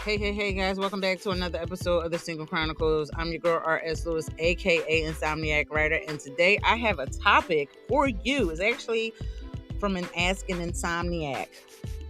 Hey guys, welcome back to another episode of the Single Chronicles. I'm your girl R.S. Lewis, aka Insomniac writer, and today I have a topic for you. It's actually from an Ask an Insomniac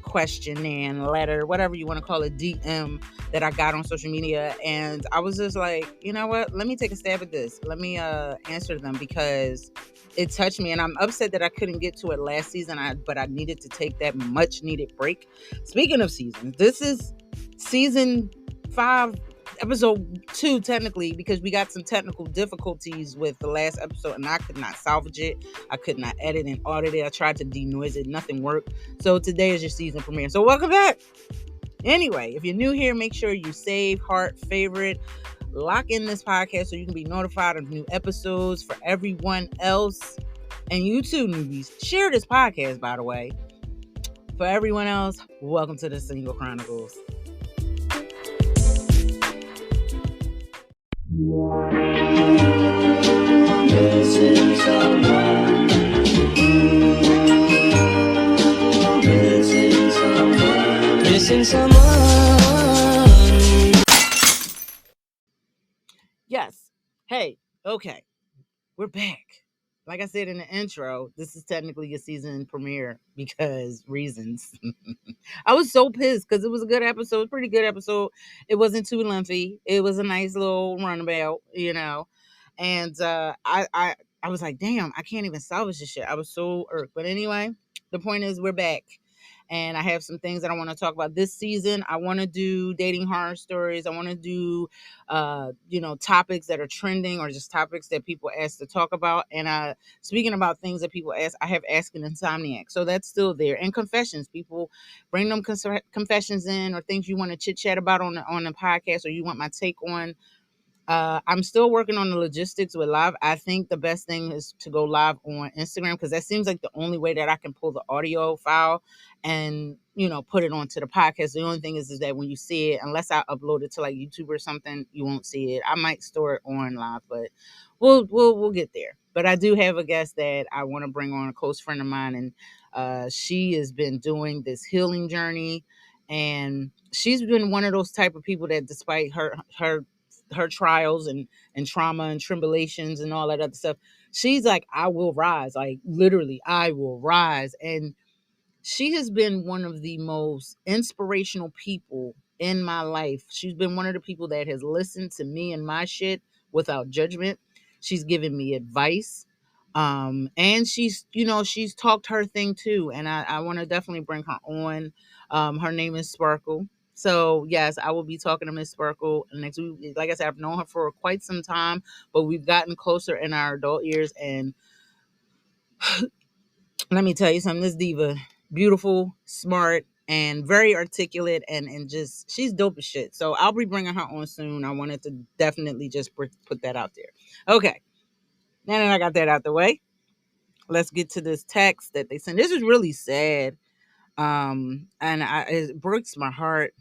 question and letter, whatever you want to call it, DM that I got on social media, and I was just like, you know what? Let me take a stab at this. Let me answer them because it touched me, and I'm upset that I couldn't get to it last season. But I needed to take that much needed break. Speaking of seasons, this is season 5, episode 2, technically, because we got some technical difficulties with the last episode and I could not salvage it. I could not edit and audit it. I tried to denoise it. Nothing worked. So today is your season premiere. So welcome back. Anyway, if you're new here, make sure you save, heart, favorite, lock in this podcast so you can be notified of new episodes. For everyone else, and you too, newbies, share this podcast, by the way. For everyone else, welcome to the Single Chronicles. Missing someone. Missing someone. Missing someone. Yes. Hey, okay. We're back. Like I said in the intro, this is technically a season premiere because reasons. I was so pissed because it was a good episode, pretty good episode. It wasn't too lengthy. It was a nice little runabout, And I was like, damn, I can't even salvage this shit. I was so irked. But anyway, the point is we're back. And I have some things that I want to talk about this season. I want to do dating horror stories. I want to do, topics that are trending or just topics that people ask to talk about. And speaking about things that people ask, I have Ask an Insomniac. So that's still there. And confessions. People bring them confessions in or things you want to chit chat about on the podcast or you want my take on. I'm still working on the logistics with live. I think the best thing is to go live on Instagram because that seems like the only way that I can pull the audio file and, put it onto the podcast. The only thing is that when you see it, unless I upload it to like YouTube or something, you won't see it. I might store it on live, but we'll get there. But I do have a guest that I want to bring on, a close friend of mine, and she has been doing this healing journey, and she's been one of those type of people that despite her trials and trauma and tribulations and all that other stuff, she's like, I will rise. Like literally, I will rise. And she has been one of the most inspirational people in my life. She's been one of the people that has listened to me and my shit without judgment. She's given me advice. And she's talked her thing too. And I want to definitely bring her on. Her name is Sparkle. So yes, I will be talking to Miss Sparkle next week. Like I said, I've known her for quite some time, but we've gotten closer in our adult years. And let me tell you something, this diva, beautiful, smart, and very articulate, and just, she's dope as shit. So I'll be bringing her on soon. I wanted to definitely just put that out there. Okay, now that I got that out the way, let's get to this text that they sent. This is really sad, and it breaks my heart.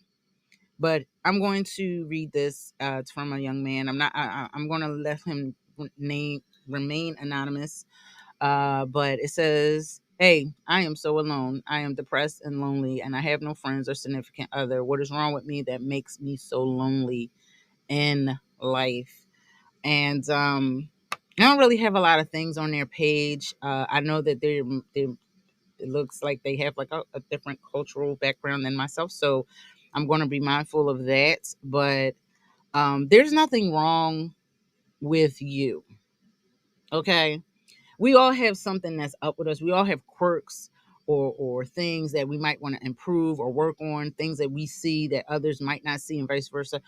But I'm going to read this. It's from a young man. I'm going to let him remain anonymous. But it says, "Hey, I am so alone. I am depressed and lonely, and I have no friends or significant other. What is wrong with me that makes me so lonely in life?" And I don't really have a lot of things on their page. I know that it looks like they have like a different cultural background than myself, so I'm going to be mindful of that. But there's nothing wrong with you. Okay. We all have something that's up with us. We all have quirks or things that we might want to improve or work on, things that we see that others might not see, and vice versa.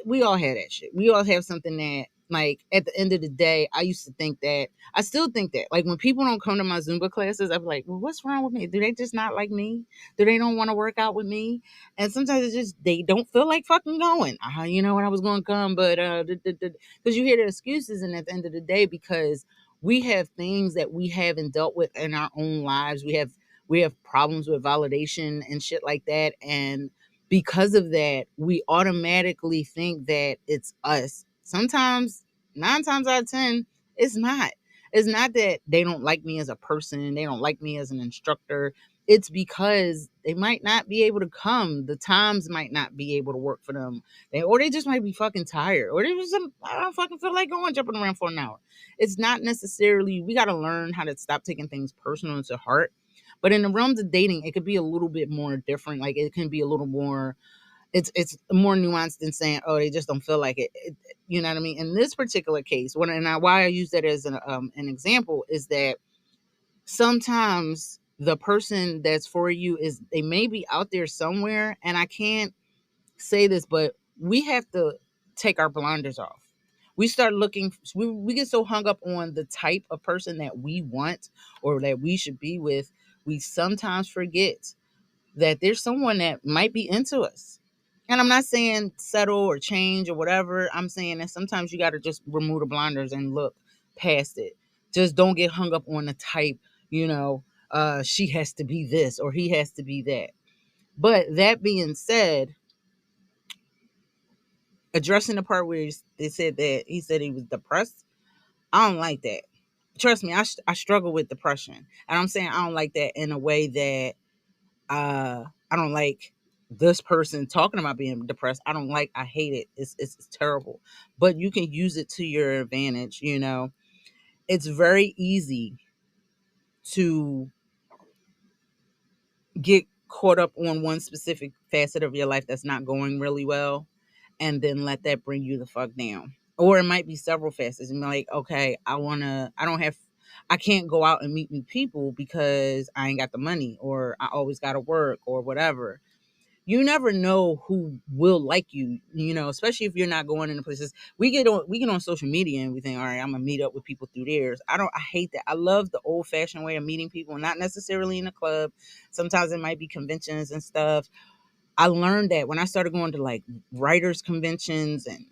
We all have that shit. We all have something that, like, at the end of the day, I used to think that, I still think that, like, when people don't come to my Zumba classes, I'm like, well, what's wrong with me? Do they just not like me? Do they don't want to work out with me? And sometimes it's just, they don't feel like fucking going. When I was going to come, but, because you hear the excuses, and at the end of the day, because we have things that we haven't dealt with in our own lives. We have problems with validation and shit like that. And because of that, we automatically think that it's us. Sometimes, 9 times out of 10, it's not. It's not that they don't like me as a person, they don't like me as an instructor. It's because they might not be able to come. The times might not be able to work for them. Or they just might be fucking tired. Or they just, I don't fucking feel like going jumping around for an hour. It's not necessarily, we got to learn how to stop taking things personal to heart. But in the realms of dating, it could be a little bit more different. Like it can be a little more, it's more nuanced than saying, oh, they just don't feel like it. You know what I mean? In this particular case, why I use that as an example is that sometimes the person that's for you is, they may be out there somewhere, and I can't say this, but we have to take our blinders off. We start looking, we get so hung up on the type of person that we want or that we should be with, we sometimes forget that there's someone that might be into us. And I'm not saying settle or change or whatever. I'm saying that sometimes you got to just remove the blinders and look past it. Just don't get hung up on the type, you know, she has to be this or he has to be that. But that being said, addressing the part where they said that he said he was depressed, I don't like that. Trust me, I struggle with depression. And I'm saying I don't like that in a way that I don't like this person talking about being depressed. I hate it. It's terrible. But you can use it to your advantage, you know. It's very easy to get caught up on one specific facet of your life that's not going really well and then let that bring you the fuck down. Or it might be several facets and be like, okay, I can't go out and meet new people because I ain't got the money or I always got to work or whatever. You never know who will like you, you know, especially if you're not going into places. We get on social media and we think, all right, I'm gonna meet up with people through theirs. I hate that. I love the old fashioned way of meeting people, not necessarily in a club. Sometimes it might be conventions and stuff. I learned that when I started going to like writers conventions and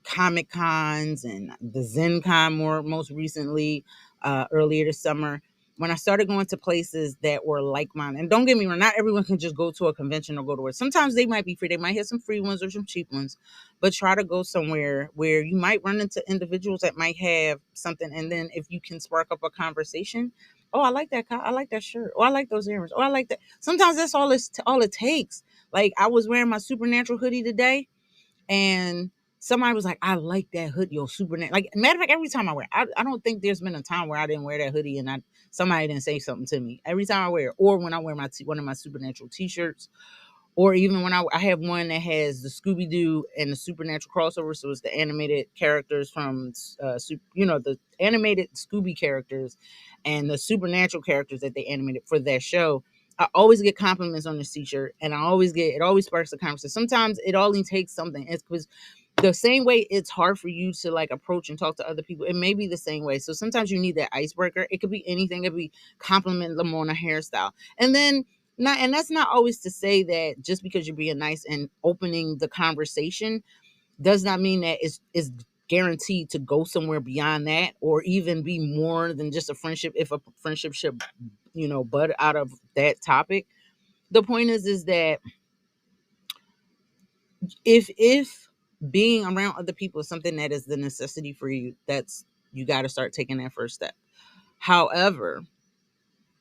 Comic Cons and the Zen Con most recently, earlier this summer. When I started going to places that were like mine, and don't get me wrong, not everyone can just go to a convention or go to it. Sometimes they might be free. They might have some free ones or some cheap ones, but try to go somewhere where you might run into individuals that might have something. And then if you can spark up a conversation, oh, I like that. I like that shirt. Oh, I like those earrings. Oh, I like that. Sometimes that's all it takes. Like I was wearing my Supernatural hoodie today and somebody was like, I like that hoodie, your super. Like, matter of fact, every time I wear it, I don't think there's been a time where I didn't wear that hoodie and somebody didn't say something to me. Every time I wear it, or when I wear one of my Supernatural t shirts, or even when I have one that has the Scooby Doo and the Supernatural crossover, so it's the animated characters from, the animated Scooby characters and the Supernatural characters that they animated for that show. I always get compliments on this t-shirt, and it always sparks a conversation. Sometimes it only takes something. It's because the same way it's hard for you to like approach and talk to other people, it may be the same way. So sometimes you need that icebreaker. It could be anything. It could be compliment them on a hairstyle, and then not. And that's not always to say that just because you're being nice and opening the conversation does not mean that it's guaranteed to go somewhere beyond that, or even be more than just a friendship. If a friendship should, bud out of that topic, the point is that if being around other people is something that is the necessity for you, that's you got to start taking that first step. However,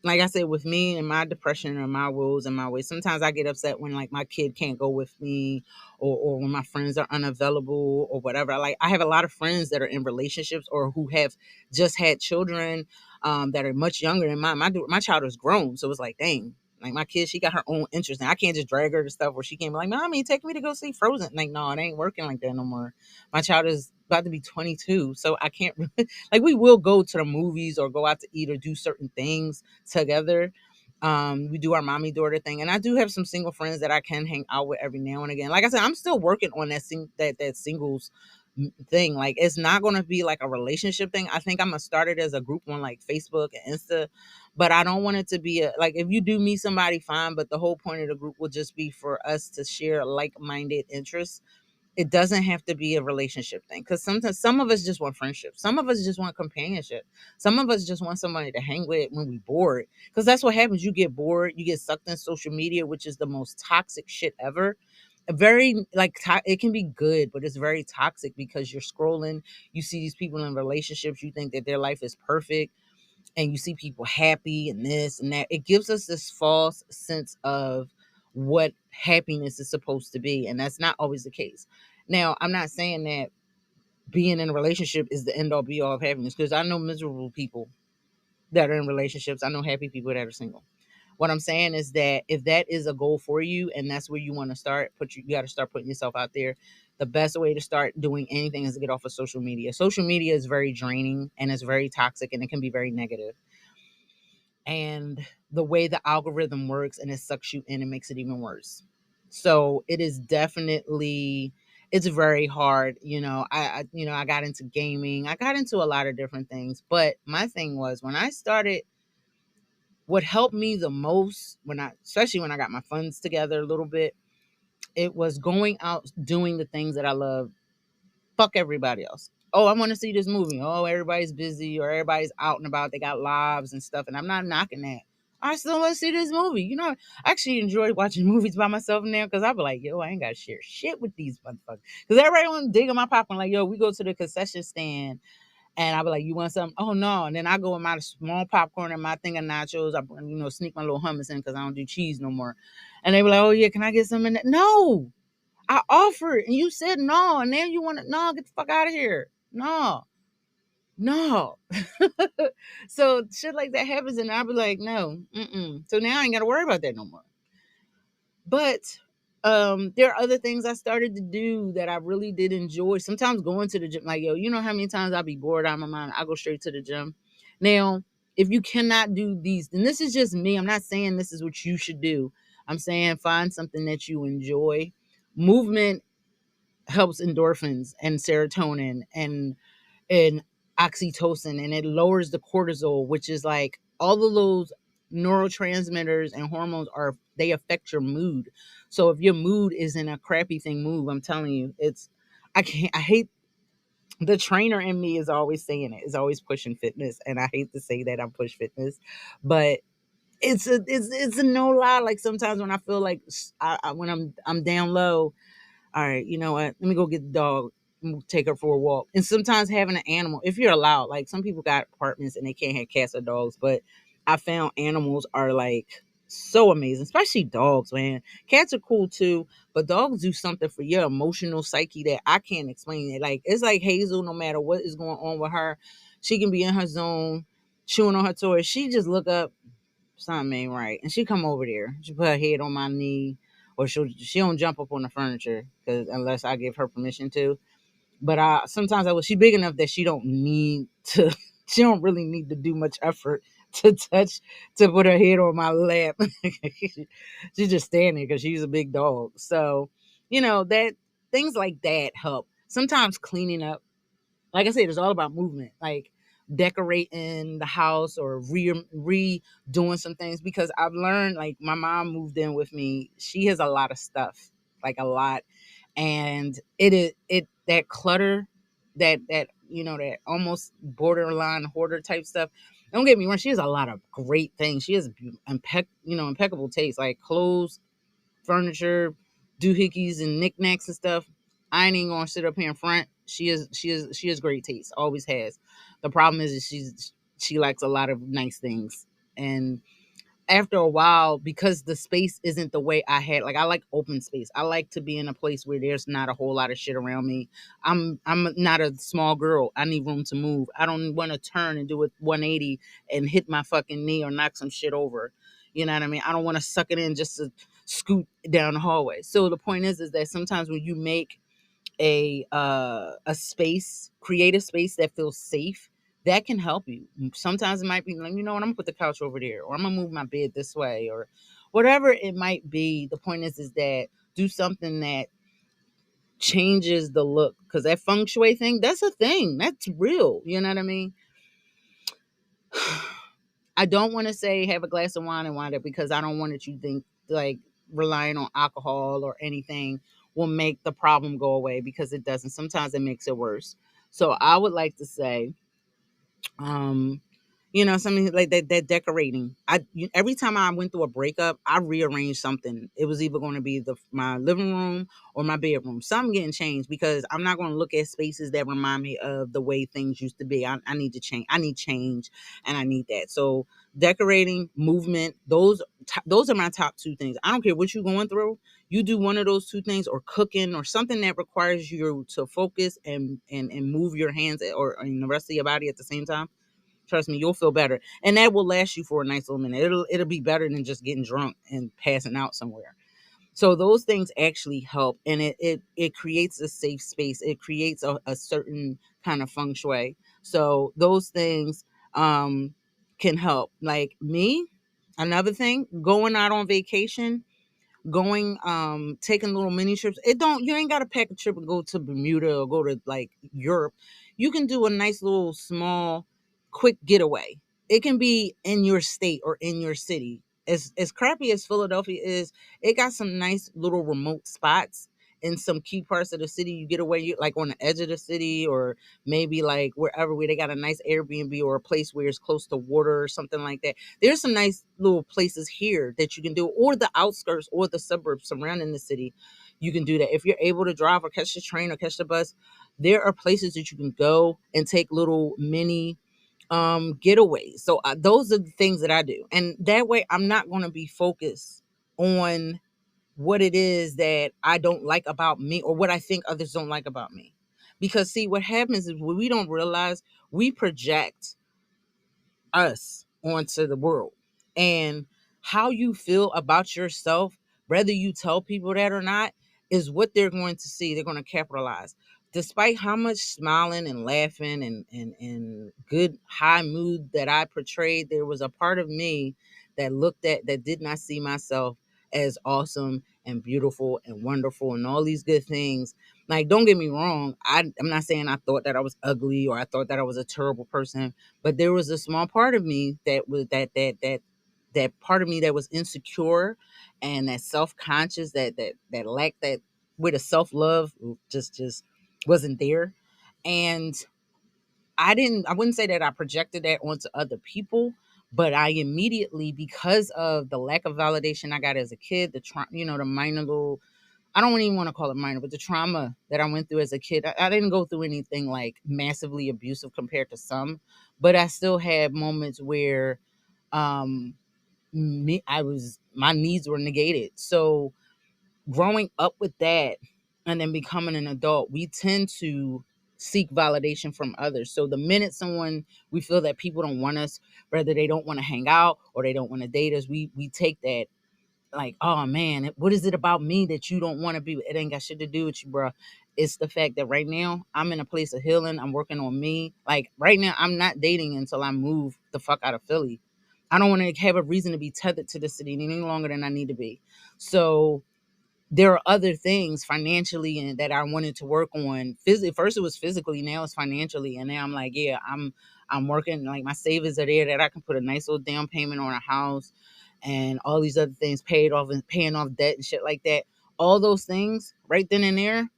like I said, with me and my depression and my woes and my ways, sometimes I get upset when like my kid can't go with me, or when my friends are unavailable or whatever. Like I have a lot of friends that are in relationships or who have just had children, that are much younger than mine. My child is grown, so it's like, dang. Like my kid, she got her own interest, and I can't just drag her to stuff where she can't be like, "Mommy, take me to go see Frozen." Like, no, it ain't working like that no more. My child is about to be 22, so I can't. Like, we will go to the movies or go out to eat or do certain things together. We do our mommy daughter thing, and I do have some single friends that I can hang out with every now and again. Like I said, I'm still working on that singles thing. Like it's not going to be like a relationship thing. I think I'm gonna start it as a group on like Facebook and Insta, but I don't want it to be like, if you do meet somebody, fine, but the whole point of the group will just be for us to share like-minded interests. It doesn't have to be a relationship thing, because sometimes some of us just want friendship, some of us just want companionship, some of us just want somebody to hang with when we bored, because that's what happens. You get bored, you get sucked in social media, which is the most toxic shit ever. very like it can be good, but it's very toxic because you're scrolling, you see these people in relationships, you think that their life is perfect, and you see people happy and this and that. It gives us this false sense of what happiness is supposed to be, and that's not always the case. Now, I'm not saying that being in a relationship is the end all be all of happiness, because I know miserable people that are in relationships. I know happy people that are single. What I'm saying is that if that is a goal for you and that's where you want to start, you got to start putting yourself out there. The best way to start doing anything is to get off of social media. Social media is very draining and it's very toxic and it can be very negative. And the way the algorithm works and it sucks you in, it makes it even worse. So it is definitely, it's very hard. I got into gaming. I got into a lot of different things. But my thing was when I started, what helped me the most especially when I got my funds together a little bit, it was going out doing the things that I love. Fuck everybody else. Oh, I want to see this movie. Oh, everybody's busy or everybody's out and about. They got lives and stuff, and I'm not knocking that. I still want to see this movie. I actually enjoy watching movies by myself now because I be like, yo, I ain't got to share shit with these motherfuckers. Because everybody want to dig in my popcorn. Like, yo, we go to the concession stand and I be like, you want something? Oh, no. And then I go with my small popcorn and my thing of nachos. I, sneak my little hummus in because I don't do cheese no more. And they be like, oh, yeah, can I get some in that? No. I offered and you said no. And then you want to, no, get the fuck out of here. No. No. So shit like that happens and I'll be like, no. Mm-mm. So now I ain't got to worry about that no more. But there are other things I started to do that I really did enjoy. Sometimes going to the gym, like, yo, you know how many times I'll be bored out of my mind, I go straight to the gym. Now, if you cannot do these, and this is just me, I'm not saying this is what you should do. I'm saying find something that you enjoy. Movement helps endorphins and serotonin and oxytocin, and it lowers the cortisol, which is like all of those neurotransmitters and hormones they affect your mood. So if your mood is in a crappy thing move, I'm telling you, I hate, the trainer in me is always saying it, is always pushing fitness, and I hate to say that I'm push fitness, but it's a no lie. Like sometimes when I feel like when I'm down low, all right, you know what? Let me go get the dog and take her for a walk. And sometimes having an animal, if you're allowed, like some people got apartments and they can't have cats or dogs, but I found animals are like so amazing, especially dogs, man. Cats are cool too, but dogs do something for your emotional psyche that I can't explain. It like it's like Hazel, no matter what is going on with her, she can be in her zone, chewing on her toy. She just look up, something ain't right, and she come over there. She put her head on my knee, or she don't jump up on the furniture because unless I give her permission to. But I sometimes I was she big enough that she don't need to. She don't really need to do much effort to put her head on my lap. She's just standing because she's a big dog. So that things like that help. Sometimes cleaning up, like I said, it's all about movement. Like decorating the house or redoing some things, because I've learned, like my mom moved in with me. She has a lot of stuff, like a lot, and it that clutter, that almost borderline hoarder type stuff. Don't get me wrong, she has a lot of great things. She has impeccable taste, like clothes, furniture, doohickeys and knickknacks and stuff. I ain't even gonna sit up here in front. She has great taste. Always has. The problem is she likes a lot of nice things. And after a while, because the space isn't the way I had, like I like open space. I like to be in a place where there's not a whole lot of shit around me. I'm not a small girl. I need room to move. I don't want to turn and do a 180 and hit my fucking knee or knock some shit over. You know what I mean? I don't want to suck it in just to scoot down the hallway. So the point is that sometimes when you make a space, create a space that feels safe, that can help you. Sometimes it might be like, you know what, I'm gonna put the couch over there, or I'm gonna move my bed this way, or whatever it might be. The point is that do something that changes the look, because that feng shui thing, that's a thing, that's real. You know what I mean? I don't want to say have a glass of wine and wind up, because I don't want you to think like relying on alcohol or anything will make the problem go away, because it doesn't. Sometimes it makes it worse. So I would like to say, um, Something like that decorating. Every time I went through a breakup, I rearranged something. It was either going to be my living room or my bedroom. Something getting changed because I'm not going to look at spaces that remind me of the way things used to be. I need to change. I need change, and I need that. So decorating, movement, those are my top two things. I don't care what you're going through. You do one of those two things, or cooking, or something that requires you to focus and move your hands or the rest of your body at the same time. Trust me, you'll feel better, and that will last you for a nice little minute. It'll be better than just getting drunk and passing out somewhere. So those things actually help, and it creates a safe space. It creates a certain kind of feng shui. So those things can help. Like me, another thing, going out on vacation, going taking little mini trips. It don't You ain't got to pack a trip and go to Bermuda or go to like Europe. You can do a nice little small quick getaway. It can be in your state or in your city. As crappy as Philadelphia is, it got some nice little remote spots in some key parts of the city. You get away, you like on the edge of the city, or maybe like wherever where they got a nice Airbnb or a place where it's close to water or something like that. There's some nice little places here that you can do, or the outskirts or the suburbs surrounding the city. You can do that if you're able to drive or catch the train or catch the bus. There are places that you can go and take little mini getaways. So those are the things that I do, and that way I'm not going to be focused on what it is that I don't like about me or what I think others don't like about me. Because see, what happens is when we don't realize, we project us onto the world. And how you feel about yourself, whether you tell people that or not, is what they're going to see. They're going to capitalize. Despite how much smiling and laughing and good high mood that I portrayed, there was a part of me that did not see myself as awesome and beautiful and wonderful and all these good things. Like, don't get me wrong, I'm not saying I thought that I was ugly or I thought that I was a terrible person, but there was a small part of me that was that part of me that was insecure and that self-conscious, that lacked that, with a self-love, just wasn't there. And I wouldn't say that I projected that onto other people, but I immediately, because of the lack of validation I got as a kid, the minor little, I don't even want to call it minor, but the trauma that I went through as a kid. I didn't go through anything like massively abusive compared to some, but I still had moments where um my needs were negated. So growing up with that and then becoming an adult, we tend to seek validation from others. So the minute we feel that people don't want us, whether they don't want to hang out or they don't want to date us, we take that like, oh man, what is it about me that you don't want to be with? It ain't got shit to do with you, bro. It's the fact that right now I'm in a place of healing. I'm working on me. Like right now, I'm not dating until I move the fuck out of Philly. I don't want to have a reason to be tethered to the city any longer than I need to be. So there are other things financially and that I wanted to work on. Physically, first it was physically, now it's financially, and now I'm like, yeah, I'm working. Like my savings are there that I can put a nice little down payment on a house, and all these other things paid off and paying off debt and shit like that. All those things right then and there,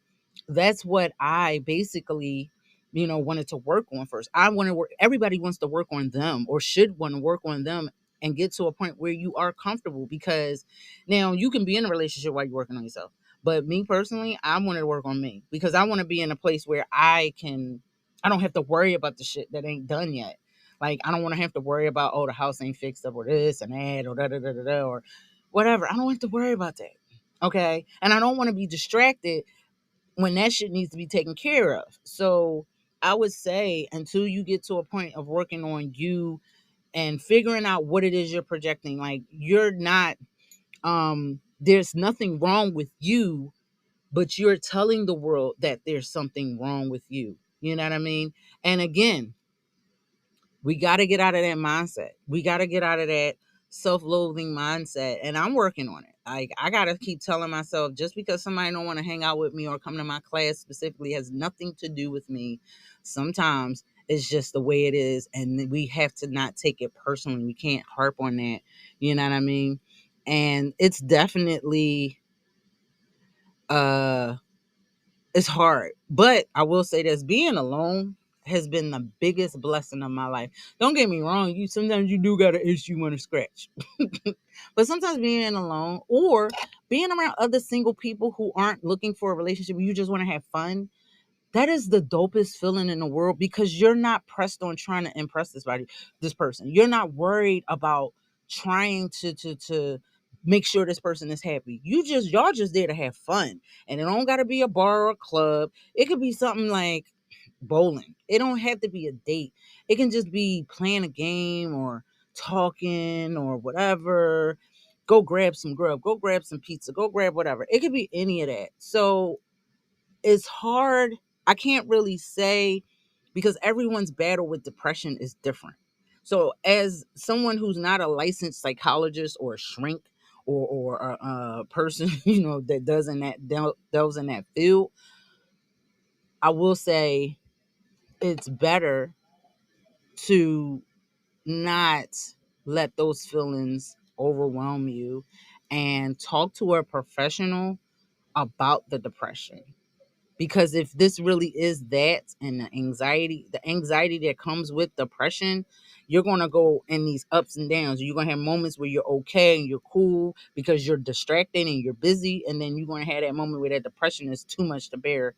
that's what I basically, wanted to work on first. I want to work. Everybody wants to work on them or should want to work on them and get to a point where you are comfortable, because now you can be in a relationship while you're working on yourself. But me personally, I want to work on me because I want to be in a place where I don't have to worry about the shit that ain't done yet. Like I don't want to have to worry about, oh, the house ain't fixed up or this and that or da da da da da or whatever. I don't have to worry about that. Okay. And I don't want to be distracted when that shit needs to be taken care of. So I would say until you get to a point of working on you and figuring out what it is you're projecting, like you're not, there's nothing wrong with you, but you're telling the world that there's something wrong with you. You know what I mean? And again, we got to get out of that mindset. We got to get out of that self-loathing mindset, and I'm working on it. Like I got to keep telling myself, just because somebody don't want to hang out with me or come to my class specifically has nothing to do with me. Sometimes it's just the way it is, and we have to not take it personally. We can't harp on that. You know what I mean? And it's definitely uh it's hard. But I will say this, being alone, has been the biggest blessing of my life. Don't get me wrong, you sometimes you do got an itch you want to scratch. But sometimes being alone or being around other single people who aren't looking for a relationship, you just want to have fun, that is the dopest feeling in the world because you're not pressed on trying to impress this person. You're not worried about trying to make sure this person is happy. Y'all just there to have fun. And it don't gotta be a bar or a club. It could be something like bowling. It don't have to be a date. It can just be playing a game or talking or whatever. Go grab some grub, go grab some pizza, go grab whatever. It could be any of that. So it's hard. I can't really say because everyone's battle with depression is different. So, as someone who's not a licensed psychologist or a shrink or a person that does in that delves in that field, I will say it's better to not let those feelings overwhelm you and talk to a professional about the depression. Because if this really is that and the anxiety that comes with depression, you're going to go in these ups and downs. You're going to have moments where you're okay and you're cool because you're distracted and you're busy, and then you're going to have that moment where that depression is too much to bear.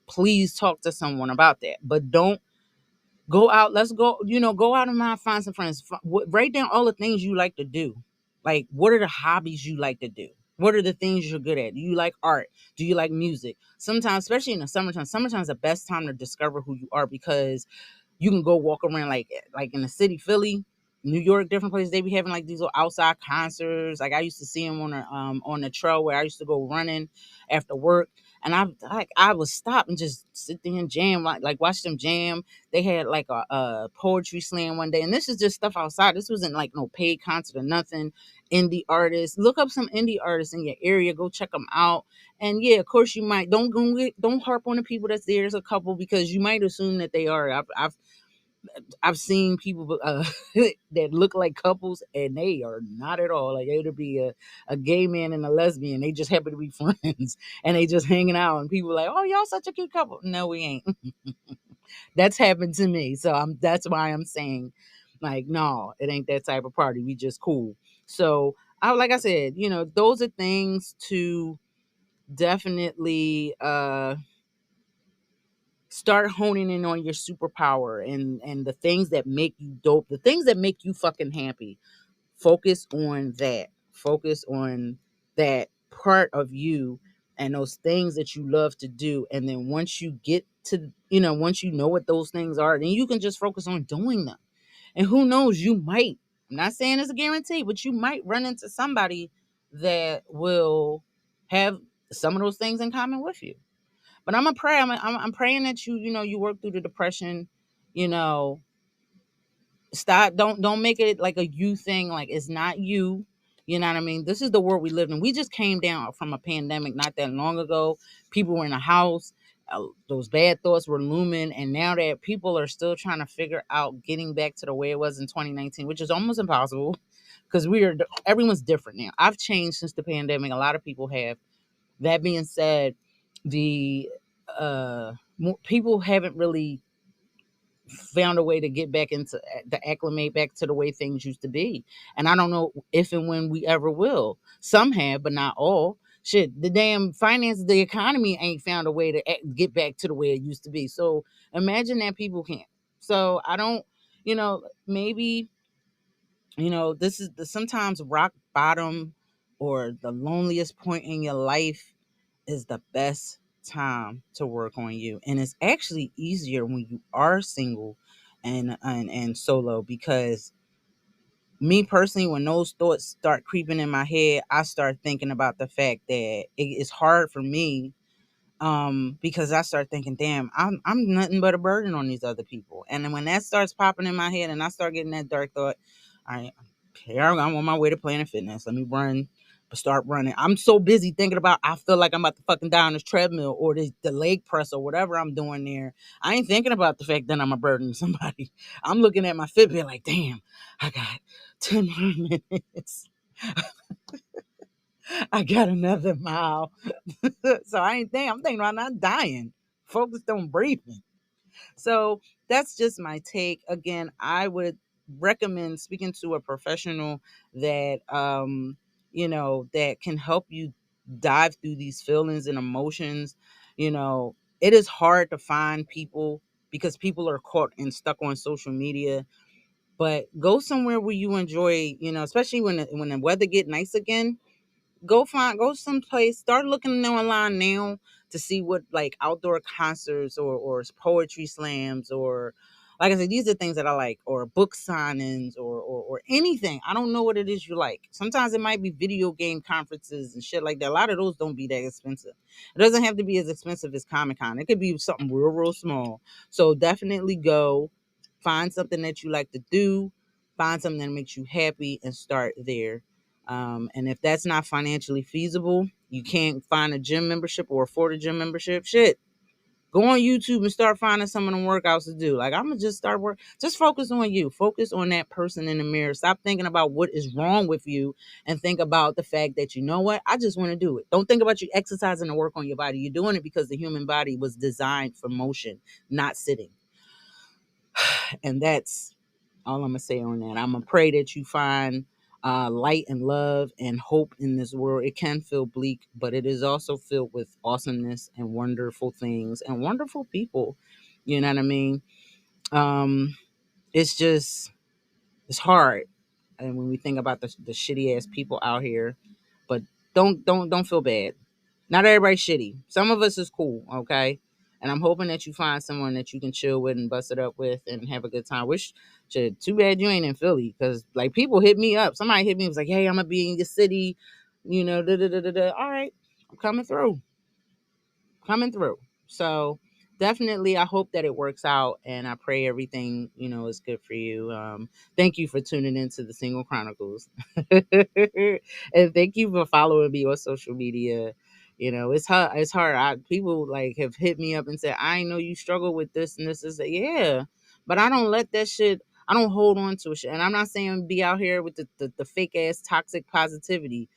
Please talk to someone about that, but don't go out. Let's go, go out and find some friends. Write down all the things you like to do. Like, what are the hobbies you like to do? What are the things you're good at? Do you like art? Do you like music? Sometimes, especially in the summertime's the best time to discover who you are because you can go walk around like in the city, Philly, New York, different places. They be having like these little outside concerts. Like I used to see them on the trail where I used to go running after work, and I would stop and just sit there and jam, like watch them jam. They had like a poetry slam one day, and this is just stuff outside. This wasn't like no paid concert or nothing. Indie artists, look up some indie artists in your area, go check them out. And yeah, of course you might don't harp on the people that's there. There's a couple because you might assume that they are. I've seen people that look like couples and they are not at all. Like it'll be a gay man and a lesbian. They just happen to be friends and they just hanging out and people are like, oh, y'all such a cute couple. No, we ain't. That's happened to me. So that's why I'm saying like, no, it ain't that type of party. We just cool. So like I said, those are things to definitely start honing in on your superpower and the things that make you dope, the things that make you fucking happy. Focus on that part of you and those things that you love to do. And then once you get to, once you know what those things are, then you can just focus on doing them. And who knows, I'm not saying it's a guarantee, but you might run into somebody that will have some of those things in common with you. But I'm gonna pray. I'm praying that you work through the depression. You know, stop. Don't make it like a you thing. Like it's not you. You know what I mean? This is the world we live in. We just came down from a pandemic not that long ago. People were in a house. Those bad thoughts were looming, and now that people are still trying to figure out getting back to the way it was in 2019, which is almost impossible because everyone's different now. I've changed since the pandemic. A lot of people have. That being said, the people haven't really found a way to get back into to acclimate back to the way things used to be, and I don't know if and when we ever will. Some have, but not all. Shit, the damn finance, the economy ain't found a way to get back to the way it used to be. So imagine that people can't. So I don't, maybe this is sometimes rock bottom or the loneliest point in your life is the best time to work on you. And it's actually easier when you are single and solo because me personally, when those thoughts start creeping in my head, I start thinking about the fact that it is hard for me because I start thinking, damn, I'm nothing but a burden on these other people. And then when that starts popping in my head and I start getting that dark thought, I here I'm on my way to Planet Fitness. Let me start running. I'm so busy thinking about I feel like I'm about to fucking die on this treadmill or the leg press or whatever I'm doing there. I ain't thinking about the fact that I'm a burden to somebody. I'm looking at my Fitbit like, damn, I got 10 more minutes. I got another mile. So I'm thinking about not dying. Focused on breathing. So that's just my take. Again, I would recommend speaking to a professional that that can help you dive through these feelings and emotions. It is hard to find people because people are caught and stuck on social media, but go somewhere where you enjoy, especially when the weather get nice again. Go someplace, start looking online now to see what like outdoor concerts or poetry slams, or like I said, these are things that I like, or book signings, or anything. I don't know what it is you like. Sometimes it might be video game conferences and shit like that. A lot of those don't be that expensive. It doesn't have to be as expensive as Comic-Con. It could be something real small. So definitely go find something that you like to do, find something that makes you happy, and start there. And if that's not financially feasible, you can't find a gym membership or afford a gym membership, shit. Go on YouTube and start finding some of them workouts to do. Like, I'm gonna just start work. Just focus on you. Focus on that person in the mirror. Stop thinking about what is wrong with you, and think about the fact that, you know what, I just want to do it. Don't think about you exercising to work on your body. You're doing it because the human body was designed for motion, not sitting. And that's all I'm gonna say on that. I'm gonna pray that you find light and love and hope in this world. It can feel bleak, but it is also filled with awesomeness and wonderful things and wonderful people. You know what I mean? Um, it's just it's hard, and when we think about the shitty ass people out here, but don't feel bad. Not everybody's shitty. Some of us is cool, okay? And I'm hoping that you find someone that you can chill with and bust it up with and have a good time. Wish, shit, too bad you ain't in Philly, because like people hit me up. Somebody hit me and was like, "Hey, I'm gonna be in your city," Da da da da da. All right, I'm coming through. So definitely, I hope that it works out, and I pray everything is good for you. Thank you for tuning into the Single Chronicles, and thank you for following me on social media. It's hard. It's hard. People like have hit me up and said, "I know you struggle with this and this is that." Yeah, but I don't let that shit. I don't hold on to shit, and I'm not saying be out here with the fake ass toxic positivity.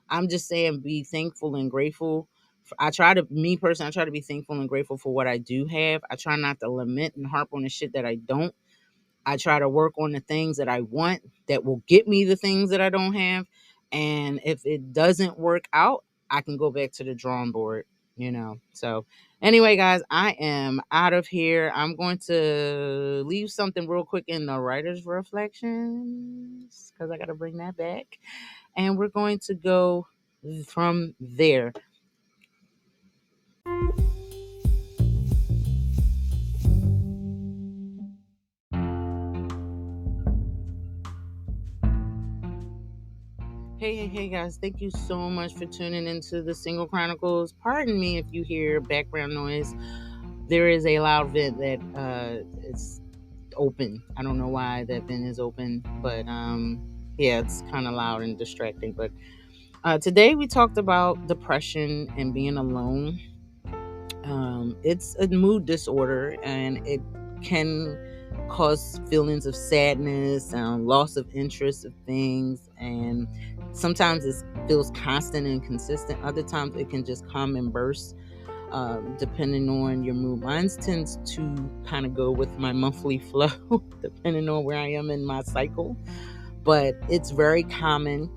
I'm just saying be thankful and grateful. Me personally, I try to be thankful and grateful for what I do have. I try not to lament and harp on the shit that I don't. I try to work on the things that I want that will get me the things that I don't have. And if it doesn't work out, I can go back to the drawing board. So anyway, guys, I am out of here. I'm going to leave something real quick in the writer's reflections because I got to bring that back. And we're going to go from there. Hey, guys. Thank you so much for tuning into the Single Chronicles. Pardon me if you hear background noise. There is a loud vent that is open. I don't know why that vent is open, but yeah, it's kind of loud and distracting. But today we talked about depression and being alone. It's a mood disorder, and it can cause feelings of sadness and loss of interest of things, and sometimes it feels constant and consistent. Other times it can just come and burst, depending on your mood. Mine tends to kind of go with my monthly flow depending on where I am in my cycle, but it's very common.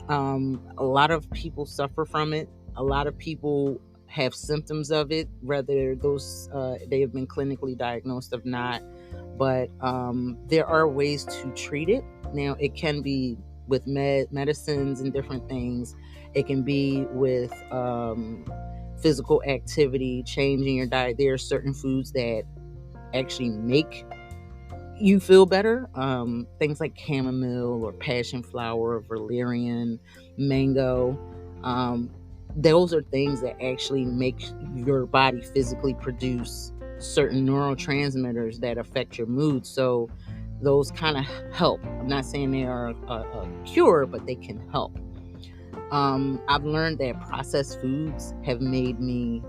A lot of people suffer from it. A lot of people have symptoms of it, whether those they have been clinically diagnosed or not. But there are ways to treat it. Now, it can be with medicines and different things. It can be with physical activity, changing your diet. There are certain foods that actually make you feel better. Things like chamomile or passion flower, valerian, mango. Um, those are things that actually make your body physically produce certain neurotransmitters that affect your mood. So those kind of help. I'm not saying they are a cure, but they can help. I've learned that processed foods have made me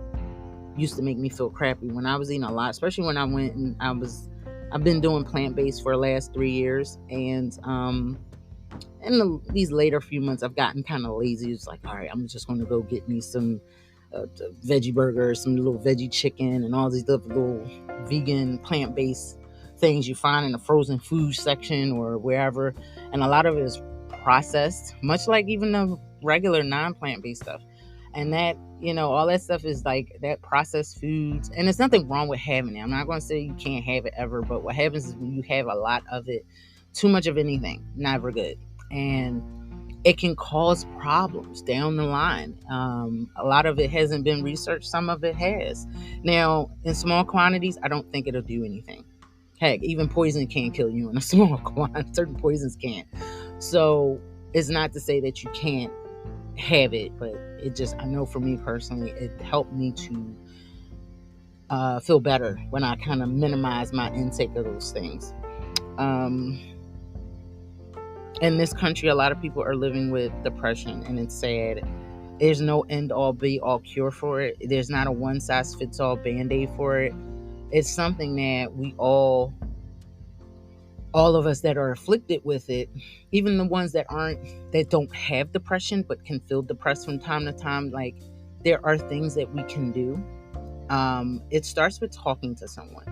used to make me feel crappy when I was eating a lot, especially when I went and I've been doing plant-based for the last 3 years, and these later few months I've gotten kind of lazy. It's like, all right, I'm just going to go get me some veggie burger, some little veggie chicken, and all these other little vegan plant-based things you find in the frozen food section or wherever. And a lot of it is processed, much like even the regular non-plant-based stuff. And that, all that stuff is like that processed foods. And there's nothing wrong with having it. I'm not going to say you can't have it ever, but what happens is when you have a lot of it, too much of anything, never good. And it can cause problems down the line. A lot of it hasn't been researched. Some of it has. Now, in small quantities, I don't think it'll do anything. Heck, even poison can't kill you in a small quantity. Certain poisons can't. So it's not to say that you can't have it, but I know for me personally, it helped me to feel better when I kind of minimize my intake of those things. In this country, a lot of people are living with depression, and it's sad. There's no end all be all cure for it. There's not a one size fits all band-aid for it. It's something that we all of us that are afflicted with it, even the ones that don't have depression but can feel depressed from time to time, like there are things that we can do. It starts with talking to someone.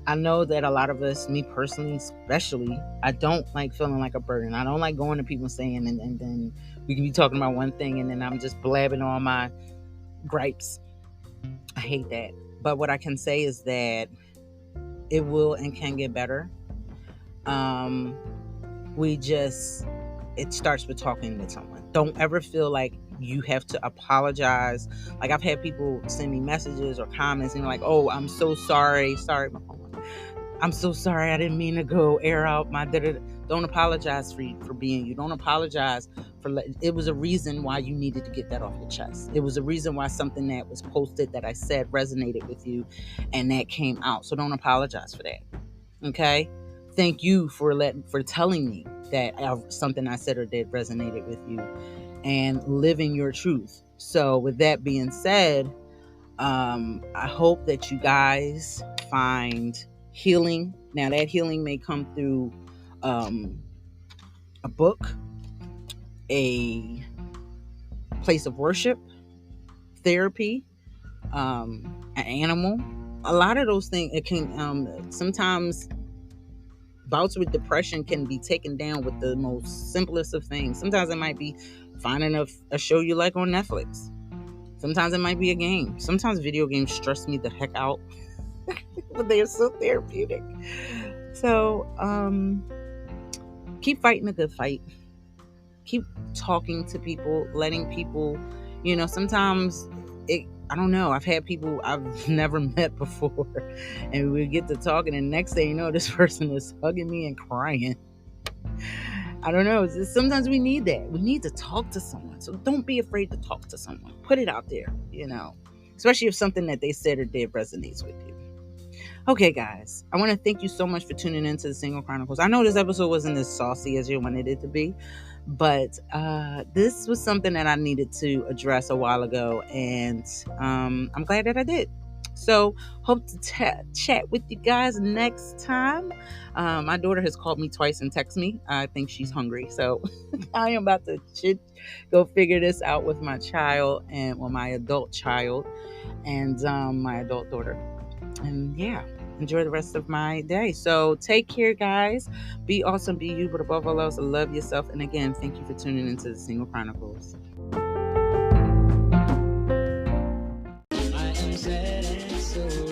I know that a lot of us, me personally especially, I don't like feeling like a burden. I don't like going to people saying, and then we can be talking about one thing and then I'm just blabbing all my gripes. I hate that. But what I can say is that it will and can get better. It starts with talking with someone. Don't ever feel like you have to apologize. Like I've had people send me messages or comments and like, oh, I'm so sorry. I'm so sorry. I didn't mean to go air out my Don't apologize for being you. Don't apologize it was a reason why you needed to get that off your chest. It was a reason why something that was posted that I said resonated with you and that came out. So don't apologize for that. Okay? Thank you for telling me that something I said or did resonated with you and living your truth. So with that being said, I hope that you guys find healing. Now that healing may come through a book, a place of worship, therapy, an animal. A lot of those things, it can sometimes bouts with depression can be taken down with the most simplest of things. Sometimes it might be finding a show you like on Netflix. Sometimes it might be a game. Sometimes video games stress me the heck out, but they're so therapeutic. So keep fighting a good fight. Keep talking to people, letting people, sometimes I don't know. I've had people I've never met before, and we get to talking, and next thing you know, this person is hugging me and crying. I don't know. Sometimes we need that. We need to talk to someone. So don't be afraid to talk to someone. Put it out there, especially if something that they said or did resonates with you. Okay, guys, I want to thank you so much for tuning into the Single Chronicles. I know this episode wasn't as saucy as you wanted it to be, but this was something that I needed to address a while ago, and I'm glad that I did. So hope to chat with you guys next time. My daughter has called me twice and texted me. I think she's hungry, so I am about to go figure this out with my child my adult child and my adult daughter. And yeah, enjoy the rest of my day. So take care, guys. Be awesome, be you, but above all else, love yourself. And again, thank you for tuning into the Single Chronicles. I am sad and so